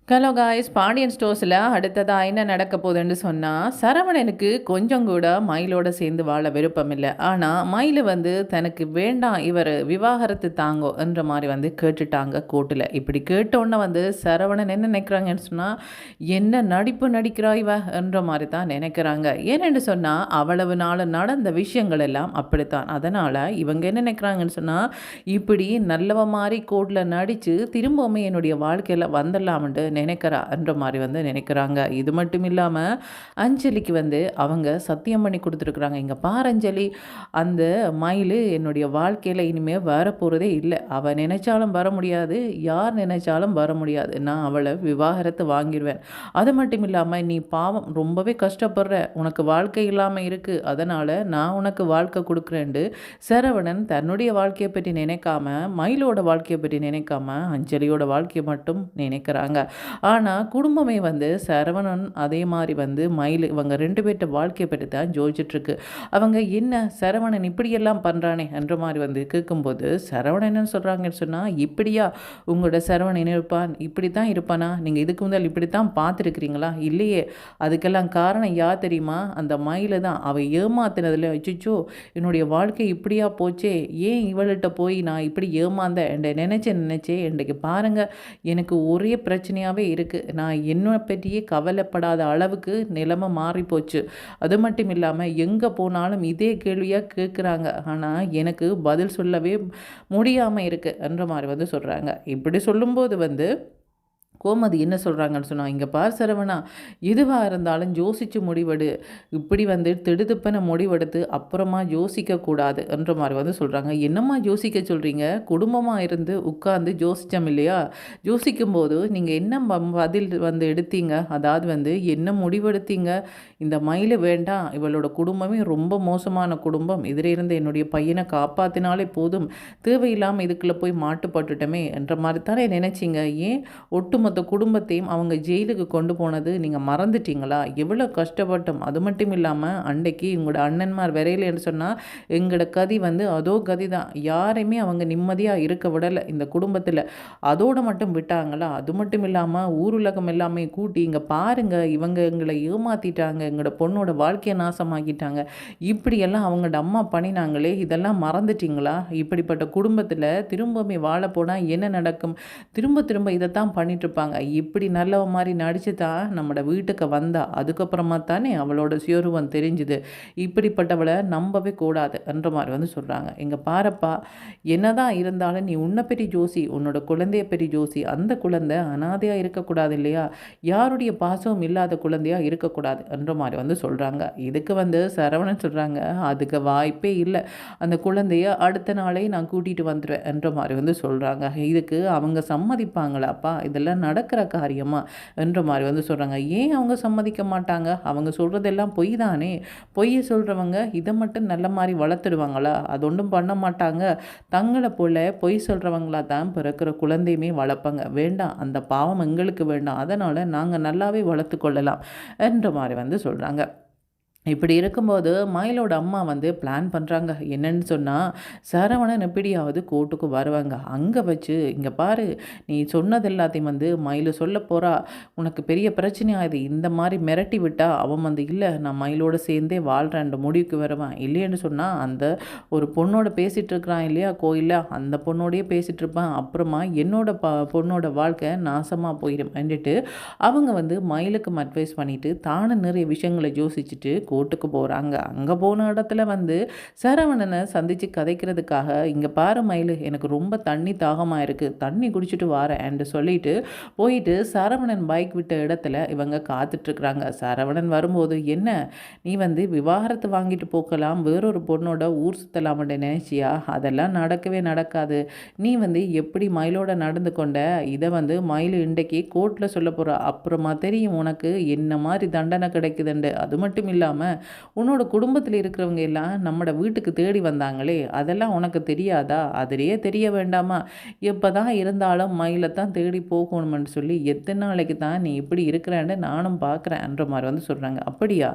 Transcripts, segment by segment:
Hello guys, Pandian ஸ்டோர்ஸில் அடுத்ததாக என்ன நடக்க போகுதுன்னு சொன்னால், சரவணனுக்கு கொஞ்சம் கூட மயிலோட சேர்ந்து வாழ விருப்பம் இல்லை. ஆனால் மயில் தனக்கு வேண்டாம், இவர் விவாகரத்து தாங்கோ என்ற மாதிரி கேட்டுட்டாங்க கோர்ட்டில். இப்படி கேட்டோன்னே சரவணன் என்ன நினைக்கிறாங்கன்னு சொன்னால், என்ன நடிப்பு நடிக்கிறா இவ என்ற மாதிரி தான் நினைக்கிறாங்க. ஏனென்று சொன்னால், அவ்வளவு நாள் நடந்த விஷயங்கள் எல்லாம் அப்படித்தான். அதனால் இவங்க என்ன நினைக்கிறாங்கன்னு சொன்னால், இப்படி நல்லவ மாதிரி கோர்ட்டில் நடித்து திரும்பவுமே என்னுடைய வாழ்க்கையில் வந்துடலாம்ட்டு நினைக்கிறா என்ற மாதிரி நினைக்கிறாங்க. இது மட்டும் இல்லாமல் அஞ்சலிக்கு அவங்க சத்தியம் பண்ணி கொடுத்துருக்குறாங்க. இங்கே பார் அஞ்சலி, அந்த மயில் என்னுடைய வாழ்க்கையில் இனிமேல் வரப்போகிறதே இல்லை. அவள் நினைச்சாலும் வர முடியாது, யார் நினைச்சாலும் வர முடியாது. நான் அவளை விவாகரத்து வாங்கிடுவேன். அது மட்டும் இல்லாமல் நீ பாவம் ரொம்பவே கஷ்டப்படுற, உனக்கு வாழ்க்கை இல்லாமல் இருக்குது, அதனால் நான் உனக்கு வாழ்க்கை கொடுக்குறேன்ட்டு சரவணன் தன்னுடைய வாழ்க்கையை பற்றி நினைக்காம, மயிலோட வாழ்க்கையை பற்றி நினைக்காம அஞ்சலியோட வாழ்க்கையை மட்டும் நினைக்கிறாங்க. ஆனால் குடும்பமே சரவணன் அதே மாதிரி மயில் இவங்க 2 பேர்ட்ட வாழ்க்கையை பற்றி தான் யோசிச்சுட்ருக்கு. அவங்க என்ன சரவணன் இப்படியெல்லாம் பண்ணுறானே என்ற மாதிரி கேட்கும்போது, சரவணன் என்னன்னு சொல்கிறாங்கன்னு சொன்னால், இப்படியா உங்களோட சரவணன் இருப்பான், இப்படி தான் இருப்பானா, நீங்கள் இதுக்கு முதல் இப்படி தான் பார்த்துருக்குறீங்களா? இல்லையே. அதுக்கெல்லாம் காரணம் யார் தெரியுமா? அந்த மயில் தான். அவள் ஏமாத்தினதில் வச்சுச்சோ என்னுடைய வாழ்க்கை இப்படியா போச்சே, ஏன் இவள்கிட்ட போய் நான் இப்படி ஏமாந்தேன் என்ற நினச்சே இன்றைக்கு பாருங்கள், எனக்கு ஒரே பிரச்சனையாகவே இருக்குது. நான் என்னை பற்றியே கவலைப்படாத அளவுக்கு நிலைமை மாறி போச்சு. அது மட்டும் இல்லாமல் எங்கே போனாலும் இதே கேள்வியாக கேட்குறாங்க. ஆனால் எனக்கு பதில் சொல்லவே முடியாமல் இருக்குது என்ற மாதிரி சொல்கிறாங்க. இப்படி சொல்லும்போது கோமதி என்ன சொல்கிறாங்கன்னு சொன்னால், இங்கே பார் சரவணா, எதுவாக இருந்தாலும் யோசித்து முடிவெடு. இப்படி திடுதிப்பன முடிவெடுத்து அப்புறமா யோசிக்கக்கூடாது என்ற மாதிரி சொல்கிறாங்க. என்னம்மா யோசிக்க சொல்கிறீங்க? குடும்பமாக இருந்து உட்கார்ந்து யோசித்தோம் இல்லையா? யோசிக்கும்போது நீங்கள் என்ன பதில் எடுத்தீங்க? அதாவது என்ன முடிவெடுத்தீங்க? இந்த மயில் வேண்டாம், இவளோட குடும்பமே ரொம்ப மோசமான குடும்பம், இதிலிருந்து என்னுடைய பையனை காப்பாற்றினாலே போதும், தேவையில்லாமல் இதுக்குள்ளே போய் மாட்டுப்பட்டுட்டோமே என்ற மாதிரி தானே நினச்சிங்க. ஏன் ஒட்டுமொத்த குடும்பத்தையும் அவங்க ஜெயிலுக்கு கொண்டு போனது நீங்கள் மறந்துட்டீங்களா? எவ்வளோ கஷ்டப்பட்டோம். அது மட்டும் இல்லாமல் அன்றைக்கு உங்களோட அண்ணன்மார் விரையிலேன்னு சொன்னால் எங்களோட கதி அதோ கதி தான். யாரையுமே அவங்க நிம்மதியாக இருக்க விடலை இந்த குடும்பத்தில். அதோடு மட்டும் விட்டாங்களா? அது மட்டும் இல்லாமல் ஊருலகம் எல்லாமே கூட்டி, இங்கே பாருங்கள், இவங்க எங்களை ஏமாற்றிட்டாங்க, எங்களோட பொண்ணோட வாழ்க்கையை நாசமாக்கிட்டாங்க, இப்படியெல்லாம் அவங்களோட அம்மா பண்ணினாங்களே, இதெல்லாம் மறந்துட்டிங்களா? இப்படிப்பட்ட குடும்பத்தில் திரும்பவுமே வாழ போனால் என்ன நடக்கும்? திரும்ப திரும்ப இதைத்தான் பண்ணிட்டு இப்படி நல்லவ மாதிரி நடிச்சு தான் நம்மளோட வீட்டுக்கு வந்தா. அதுக்கப்புறமா தானே அவளோட சுயரூபம் தெரிஞ்சுது. இப்படிப்பட்டவளை நம்பவே கூடாது என்ற மாதிரி சொல்கிறாங்க. இங்கே பாரப்பா, என்னதான் இருந்தாலும் நீ உன்னை பெரிய ஜோசி, உன்னோட குழந்தைய பெரிய ஜோசி. அந்த குழந்தை அனாதையாக இருக்கக்கூடாது இல்லையா? யாருடைய பாசமும் இல்லாத குழந்தையாக இருக்கக்கூடாது என்ற மாதிரி சொல்கிறாங்க. இதுக்கு சரவணன் சொல்கிறாங்க, அதுக்கு வாய்ப்பே இல்லை, அந்த குழந்தைய அடுத்த நாளே நான் கூட்டிகிட்டு வந்துடுவேன் என்ற மாதிரி சொல்கிறாங்க. இதுக்கு அவங்க சம்மதிப்பாங்களாப்பா? இதெல்லாம் நடக்கிற காரியமா என்ற மாதிரி சொல்கிறாங்க. ஏன் அவங்க சம்மதிக்க மாட்டாங்க? அவங்க சொல்கிறதெல்லாம் பொய் தானே. பொய்யை சொல்கிறவங்க இதை மட்டும் நல்ல மாதிரி வளர்த்துடுவாங்களா? அது ஒன்றும் பண்ண மாட்டாங்க. தங்களை போல் பொய் சொல்கிறவங்களா தான் பிறக்கிற குழந்தையுமே வளர்ப்பாங்க. வேண்டாம், அந்த பாவம் எங்களுக்கு வேண்டாம், அதனால் நாங்கள் நல்லாவே வளர்த்து கொள்ளலாம் என்ற மாதிரி சொல்கிறாங்க. இப்படி இருக்கும்போது மயிலோட அம்மா பிளான் பண்ணுறாங்க. என்னன்னு சொன்னால், சரவணன் எப்படியாவது கோர்ட்டுக்கு வருவாங்க. அங்கே வச்சு, இங்கே பாரு, நீ சொன்னது எல்லாத்தையும் மயில் சொல்ல போகிறா, உனக்கு பெரிய பிரச்சனையாகுது, இந்த மாதிரி மிரட்டி விட்டா அவன் இல்லை நான் மயிலோடு சேர்ந்தே வாழ்கிறேன் முடிவுக்கு வருவான். இல்லைன்னு சொன்னால் அந்த ஒரு பொண்ணோட பேசிகிட்டு இருக்கிறான் இல்லையா கோயிலில், அந்த பொண்ணோடையே பேசிகிட்டு இருப்பான். அப்புறமா என்னோட பொண்ணோட வாழ்க்கை நாசமாக போயிடும் என்றிட்டு அவங்க மயிலுக்கு அட்வைஸ் பண்ணிவிட்டு தானும் நிறைய விஷயங்களை யோசிச்சுட்டு கோர்ட்டுக்கு போகிறாங்க. அங்கே போன இடத்துல சரவணனை சந்தித்து கதைக்கிறதுக்காக, இங்கே பாரு மயில், எனக்கு ரொம்ப தண்ணி தாகமாக இருக்குது, தண்ணி குடிச்சிட்டு வாரேன் என்று சொல்லிட்டு போயிட்டு சரவணன் பைக் விட்ட இடத்துல இவங்க காத்துட்ருக்குறாங்க. சரவணன் வரும்போது, என்ன நீ விவாகரத்து வாங்கிட்டு போக்கலாம், வேறொரு பொண்ணோட ஊர் சுற்றலாம்னு நினைச்சியா? அதெல்லாம் நடக்கவே நடக்காது. நீ எப்படி மயிலோட நடந்து கொண்ட, இதை மயில் இன்றைக்கு கோர்ட்டில் சொல்ல போகிற, அப்புறமா தெரியும் உனக்கு என்ன மாதிரி தண்டனை கிடைக்குதுண்டு. அது மட்டும் இல்லாமல் இல்லாமல் உன்னோட குடும்பத்தில் இருக்கிறவங்க எல்லாம் நம்மட வீட்டுக்கு தேடி வந்தாங்களே அதெல்லாம் உனக்கு தெரியாதா? அதிலேயே தெரிய வேண்டாமா? எப்போ தான் இருந்தாலும் மயிலை தான் தேடி போகணுமென்னு சொல்லி எத்தனை நாளைக்கு தான் நீ இப்படி இருக்கிறேன்னு நானும் பார்க்குறேன்ற மாதிரி வந்து சொல்கிறாங்க. அப்படியா?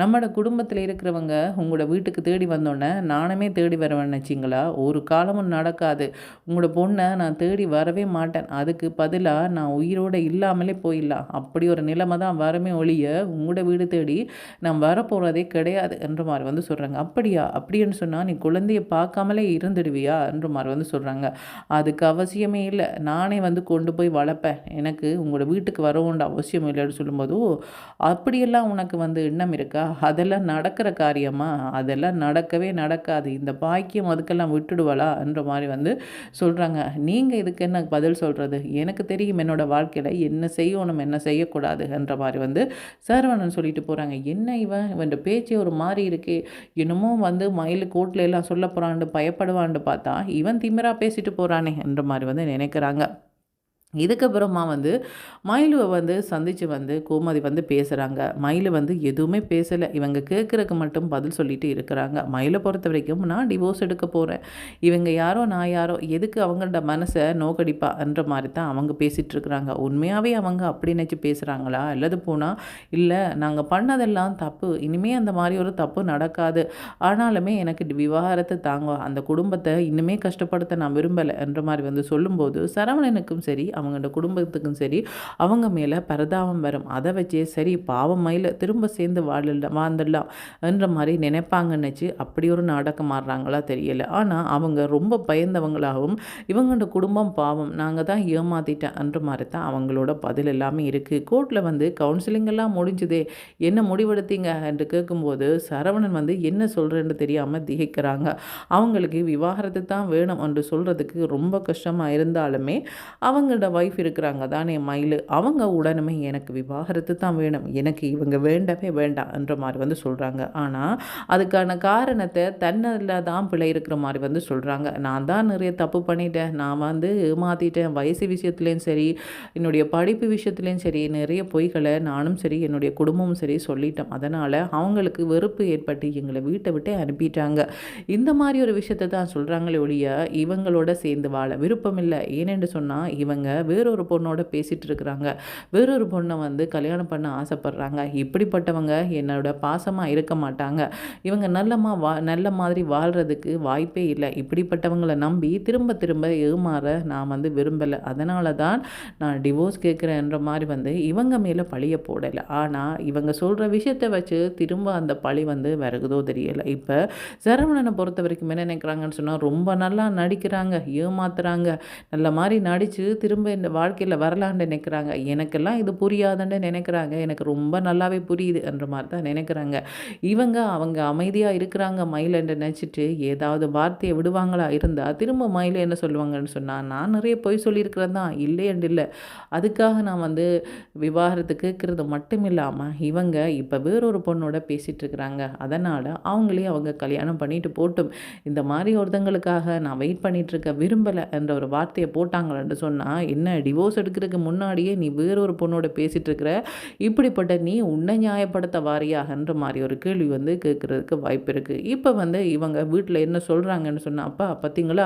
நம்மட குடும்பத்தில் இருக்கிறவங்க உங்களோட வீட்டுக்கு தேடி வந்தோடனே நானுமே தேடி வரவேன்னு நினச்சிங்களா? ஒரு காலமும் நடக்காது. உங்களோட பொண்ணை நான் தேடி வரவே மாட்டேன். அதுக்கு பதிலாக நான் உயிரோடு இல்லாமலே போயிடலாம். அப்படி ஒரு நிலைமை தான் வரமே ஒழிய உங்களோட வீடு தேடி நான் வரப்போகிறதே கிடையாது என்ற மாதிரி வந்து சொல்கிறாங்க. அப்படியா? அப்படின்னு சொன்னால் நீ குழந்தைய பார்க்காமலே இருந்துடுவியா என்ற மாதிரி வந்து சொல்கிறாங்க. அதுக்கு அவசியமே இல்லை. நானே வந்து கொண்டு போய் வளர்ப்பேன். எனக்கு உங்களோட வீட்டுக்கு வர வேண்டிய அவசியம் இல்லைன்னு சொல்லும்போது, அப்படியெல்லாம் உனக்கு வந்து எண்ணம் இருக்கா? அதெல்லாம் நடக்கிற காரியமா? அதெல்லாம் நடக்கவே நடக்காது. இந்த பாக்கியம் அதுக்கெல்லாம் விட்டுடுவாளா என்ற மாதிரி வந்து சொல்கிறாங்க. நீங்கள் இதுக்கு என்ன பதில் சொல்கிறது? எனக்கு தெரியும் என்னோட வாழ்க்கையில் என்ன செய்யணும் என்ன செய்யக்கூடாது என்ற மாதிரி வந்து சரவணன் சொல்லிட்டு போகிறாங்க. என்ன இவன் பேச்சே ஒரு மாதிரி இருக்கே, என்னமோ வந்து மயில் கோட்டில் எல்லாம் சொல்ல போகிறான்னு பயப்படுவான்னு பார்த்தா இவன் திமிரா பேசிட்டு போகிறானே என்ற மாதிரி வந்து நினைக்கிறாங்க. இதுக்கப்புறமா வந்து மயிலுவை வந்து சந்தித்து வந்து கோமதி வந்து பேசுகிறாங்க. மயில் வந்து எதுவுமே பேசலை. இவங்க கேட்குறக்கு மட்டும் பதில் சொல்லிட்டு இருக்கிறாங்க. மயிலை பொறுத்த வரைக்கும் நான் டிவோர்ஸ் எடுக்க போகிறேன், இவங்க யாரோ நான் யாரோ, எதுக்கு அவங்களோட மனசை நோக்கடிப்பா என்ற மாதிரி தான் அவங்க பேசிகிட்டு இருக்கிறாங்க. உண்மையாகவே அவங்க அப்படி நினச்சி பேசுகிறாங்களா? அல்லது போனால் இல்லை நாங்கள் பண்ணதெல்லாம் தப்பு, இனிமேல் அந்த மாதிரி ஒரு தப்பு நடக்காது, ஆனாலுமே எனக்கு விவாகரத்தை தாங்க, அந்த குடும்பத்தை இன்னுமே கஷ்டப்படுத்த நான் விரும்பலை என்ற மாதிரி வந்து சொல்லும்போது சரவணனுக்கும் சரி அவங்களோட குடும்பத்துக்கும் சரி அவங்க மேலே பரிதாபம் வரும். அதை வச்சே சரி பாவம் மயில திரும்ப சேர்ந்து வாழ்ந்துடலாம் என்ற மாதிரி நினைப்பாங்கன்னு வச்சு அப்படி ஒரு நாடகம் ஆடுறாங்களா தெரியல. ஆனால் அவங்க ரொம்ப பயந்தவங்களாகவும் இவங்களோட குடும்பம் பாவம் நாங்கள் தான் ஏமாத்திட்டேன் என்ற மாதிரி தான் அவங்களோட பதில் எல்லாமே இருக்குது. கோர்ட்டில் வந்து கவுன்சிலிங் எல்லாம் முடிஞ்சுதே, என்ன முடிவெடுத்தீங்க என்று கேட்கும்போது சரவணன் வந்து என்ன சொல்கிறேன்னு தெரியாமல் திகைக்கிறாங்க. அவங்களுக்கு விவாகரத்து தான் வேணும் என்று சொல்கிறதுக்கு ரொம்ப கஷ்டமாக இருந்தாலுமே அவங்களோட வைஃப் இருக்கிறாங்க தானே மயில், அவங்க உடனே எனக்கு விவாகரத்து தான் வேணும், எனக்கு இவங்க வேண்டவே வேண்டாம் என்ற மாதிரி வந்து சொல்கிறாங்க. ஆனால் அதுக்கான காரணத்தை தன்னில் தான் பிழை இருக்கிற மாதிரி வந்து சொல்கிறாங்க. நான் தான் நிறைய தப்பு பண்ணிட்டேன், நான் வந்து ஏமாற்றிட்டேன், வயசு விஷயத்துலேயும் சரி என்னுடைய படிப்பு விஷயத்துலேயும் சரி நிறைய பொய்களை நானும் சரி என்னுடைய குடும்பமும் சரி சொல்லிட்டோம். அதனால் அவங்களுக்கு வெறுப்பு ஏற்பட்டு எங்களை வீட்டை விட்டே அனுப்பிட்டாங்க. இந்த மாதிரி ஒரு விஷயத்தை தான் சொல்கிறாங்களே ஒழிய இவங்களோட சேர்ந்து வாழ விருப்பம் இல்லை. ஏனென்று சொன்னால் இவங்க வேறொரு பொண்ணோட பேசிகிட்டு இருக்கிறாங்க, வேறொரு பொண்ணை வந்து கல்யாணம் பண்ண ஆசைப்படுறாங்க. இப்படிப்பட்டவங்க என்னோட பாசமாக இருக்க மாட்டாங்க, இவங்க நல்ல மாதிரி வாழ்கிறதுக்கு வாய்ப்பே இல்லை. இப்படிப்பட்டவங்களை நம்பி திரும்ப திரும்ப ஏமாற நான் வந்து விரும்பலை. அதனால தான் நான் டிவோர்ஸ் கேட்குறேன்ற மாதிரி வந்து இவங்க மேலே பழியை போடலை. ஆனால் இவங்க சொல்கிற விஷயத்தை வச்சு திரும்ப அந்த பழி வந்து விறகுதோ தெரியலை. இப்போ சரவணனை பொறுத்த வரைக்கும் என்ன நினைக்கிறாங்கன்னு சொன்னால் ரொம்ப நல்லா நடிக்கிறாங்க, ஏமாத்துறாங்க, நல்ல மாதிரி நடித்து திரும்ப இந்த வாழ்க்கையில் வரலான்னு நினைக்கிறாங்க. எனக்கெல்லாம் இது புரியாதுன்னு நினைக்கிறாங்க, எனக்கு ரொம்ப நல்லாவே புரியுது என்ற மாதிரி தான் நினைக்கிறாங்க. அவங்க அமைதியாக இருக்கிறாங்க மயில் என்று நினச்சிட்டு ஏதாவது வார்த்தையை விடுவாங்களா இருந்தால் திரும்ப மயில் என்ன சொல்லுவாங்கன்னு சொன்னால் நான் நிறைய பொய் சொல்லியிருக்கிறேன் தான், இல்லை என்று இல்லை, அதுக்காக நான் வந்து விவாகரத்து கேட்குறது மட்டும் இல்லாமல் இவங்க இப்போ வேறொரு பொண்ணோட பேசிகிட்டு இருக்கிறாங்க, அதனால் அவங்களே அவங்க கல்யாணம் பண்ணிட்டு போட்டும், இந்த மாதிரி ஒருத்தங்களுக்காக நான் வெயிட் பண்ணிகிட்ருக்க விரும்பலை என்ற ஒரு வார்த்தையை போட்டாங்களன்னு சொன்னால் என்ன டிவோர்ஸ் எடுக்கிறதுக்கு முன்னாடியே நீ வேறொரு பொண்ணோட பேசிகிட்டு இருக்கிற, இப்படிப்பட்ட நீ உன்னை நியாயப்படுத்த வாரியாகன்ற மாதிரி ஒரு கேள்வி வந்து கேட்குறதுக்கு வாய்ப்பு இருக்குது. இப்போ வந்து இவங்க வீட்டில் என்ன சொல்கிறாங்கன்னு சொன்னால் அப்பா பார்த்தீங்களா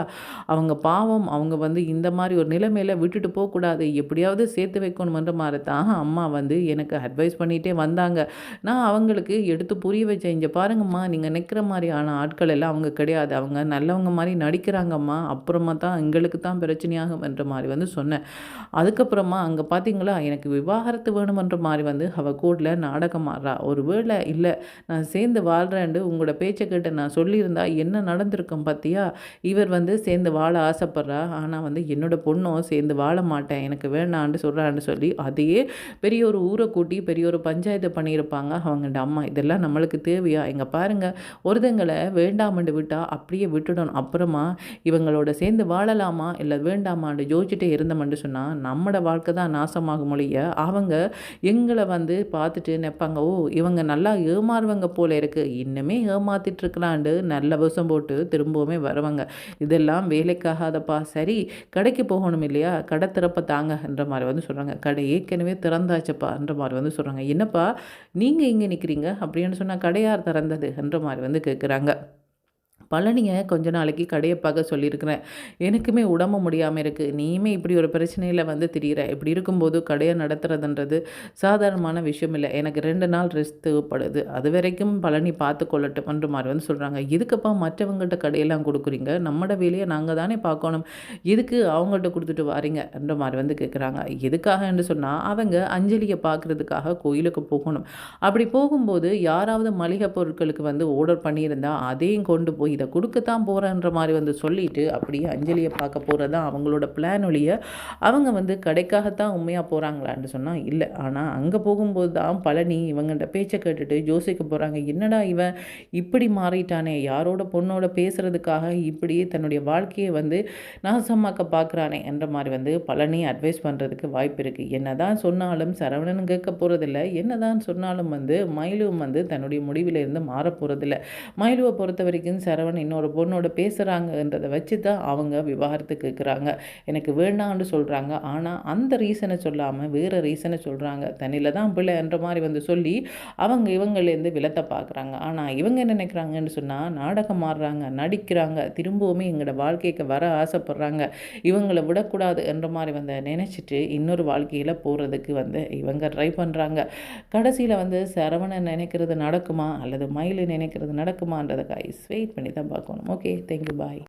அவங்க பாவம், அவங்க வந்து இந்த மாதிரி ஒரு நிலைமையில் விட்டுட்டு போகக்கூடாது, எப்படியாவது சேர்த்து வைக்கணுமன்ற மாதிரி தான் அம்மா வந்து எனக்கு அட்வைஸ் பண்ணிகிட்டே வந்தாங்க. நான் அவங்களுக்கு எடுத்து புரிய வச்சேன், இங்கே பாருங்கம்மா நீங்கள் நிற்கிற மாதிரியான ஆட்கள் எல்லாம் அவங்க கிடையாது, அவங்க நல்லவங்க மாதிரி நடிக்கிறாங்கம்மா, அப்புறமா தான் எங்களுக்கு தான் பிரச்சனையாகும் என்ற மாதிரி வந்து சொன்னேன். அதுக்கப்புறமா அங்கே பார்த்தீங்களா எனக்கு விவாகரத்து வேணுமன்ற மாதிரி வந்து அவள் கோர்ட்டில் நாடகம் ஆடுறா. ஒரு வேளை இல்லை நான் சேர்ந்து வாழ்கிறேன்ட்டு உங்களோட பேச்சை கேட்டு நான் சொல்லியிருந்தா என்ன நடந்திருக்கும் பார்த்தியா, இவர் வந்து சேர்ந்து வாழ ஆசைப்பட்றா, ஆனால் வந்து என்னோடய பொண்ணும் சேர்ந்து வாழ மாட்டேன் எனக்கு வேண்டான்னு சொல்கிறான்னு சொல்லி அதையே பெரிய ஒரு ஊரை கூட்டி பெரிய ஒரு பஞ்சாயத்தை பண்ணியிருப்பாங்க அவங்கள்ட அம்மா. இதெல்லாம் நம்மளுக்கு தேவையா? இங்கே பாருங்கள், ஒருத்தங்களை வேண்டாமண்டு விட்டால் அப்படியே விட்டுடணும், அப்புறமா இவங்களோட சேர்ந்து வாழலாமா இல்லை வேண்டாமான்னு யோசிச்சுட்டே இருந்தோம்னு வந்து சொன்னால் நம்மட வாழ்க்கை தான் நாசமாகும் மொழிய அவங்க எங்களை வந்து பார்த்துட்டு நினைப்பாங்க, ஓ இவங்க நல்லா ஏமாறுவங்க போல இருக்குது, இன்னுமே ஏமாத்திட்டு இருக்கலான்ட்டு நல்ல விஷம் போட்டு திரும்பவுமே வருவாங்க. இதெல்லாம் வேலைக்காகாதப்பா, சரி கடைக்கு போகணும் இல்லையா, கடை திறப்ப தாங்கன்ற மாதிரி வந்து சொல்கிறாங்க. கடை ஏற்கனவே திறந்தாச்சப்பான்ற மாதிரி வந்து சொல்கிறாங்க. என்னப்பா நீங்கள் இங்கே நிற்கிறீங்க அப்படின்னு சொன்னால் கடையார் திறந்ததுன்ற மாதிரி வந்து கேட்குறாங்க. பழனியை கொஞ்ச நாளைக்கு கடையை பார்க்க சொல்லியிருக்கிறேன், எனக்குமே உடம்பு முடியாமல் இருக்குது, நீயுமே இப்படி ஒரு பிரச்சனையில் வந்து திரியிற, இப்படி இருக்கும்போது கடையை நடத்துறதுன்றது சாதாரணமான விஷயம் இல்லை, எனக்கு 2 நாள் ரெஸ்ட் தேவைப்படுது, அது வரைக்கும் பழனி பார்த்து கொள்ளட்டும்ன்ற மாதிரி வந்து சொல்கிறாங்க. இதுக்கப்போ மற்றவங்கள்ட்ட கடையெல்லாம் கொடுக்குறீங்க, நம்மட வேலையை நாங்கள் தானே பார்க்கணும், எதுக்கு அவங்கள்ட்ட கொடுத்துட்டு வாரீங்கன்ற மாதிரி வந்து கேட்குறாங்க. எதுக்காகன்னு சொன்னால் அவங்க அஞ்சலியை பார்க்குறதுக்காக கோயிலுக்கு போகணும், அப்படி போகும்போது யாராவது மளிகை பொருட்களுக்கு வந்து ஆர்டர் பண்ணியிருந்தா அதையும் கொண்டு போய் இதை கொடுக்கத்தான் போகிறேன்ற மாதிரி வந்து சொல்லிவிட்டு அப்படியே அஞ்சலியை பார்க்க போகிறது தான் அவங்களோட பிளான் ஒழிய அவங்க வந்து கடைக்காகத்தான் உண்மையாக போகிறாங்களான்னு சொன்னால் இல்லை. ஆனால் அங்கே போகும்போது தான் பழனி இவங்கள்ட்ட பேச்சை கேட்டுட்டு யோசிக்க போகிறாங்க, என்னடா இவன் இப்படி மாறிட்டானே, யாரோட பொண்ணோட பேசுகிறதுக்காக இப்படியே தன்னுடைய வாழ்க்கையை வந்து நாசமாக்க பார்க்குறானே என்ற மாதிரி வந்து பழனி அட்வைஸ் பண்ணுறதுக்கு வாய்ப்பு இருக்குது. என்ன தான் சொன்னாலும் சரவணன் கேட்க போகிறதில்ல, என்ன தான் சொன்னாலும் வந்து மயிலும் வந்து தன்னுடைய முடிவிலிருந்து மாற போகிறதில்ல. மயிலுவை பொறுத்த வரைக்கும் சரவணன் இன்னொரு பொண்ணோட பேசுகிறாங்கன்றதை வச்சு தான் அவங்க விவாகரத்து கேட்குறாங்க, எனக்கு வேண்டாம்னு சொல்கிறாங்க. ஆனால் அந்த ரீசனை சொல்லாமல் வேறு ரீசனை சொல்கிறாங்க, தண்ணியில் தான் பிள்ளைன்ற மாதிரி வந்து சொல்லி அவங்க இவங்களேருந்து விலத்த பார்க்குறாங்க. ஆனால் இவங்க என்ன நினைக்கிறாங்கன்னு சொன்னால் நாடகம் ஆடுறாங்க, நடிக்கிறாங்க, திரும்பவுமே எங்களோட வாழ்க்கைக்கு வர ஆசைப்படுறாங்க, இவங்களை விடக்கூடாது என்ற மாதிரி வந்து நினச்சிட்டு இன்னொரு வாழ்க்கையில் போகிறதுக்கு வந்து இவங்க ட்ரை பண்ணுறாங்க. கடைசியில் வந்து சரவணன் நினைக்கிறது நடக்குமா அல்லது மயில் நினைக்கிறது நடக்குமான்றதை கைஸ் வெயிட் பண்ணி தான் பார்க்கணும். ஓகே, தேங்க்யூ, பாய்.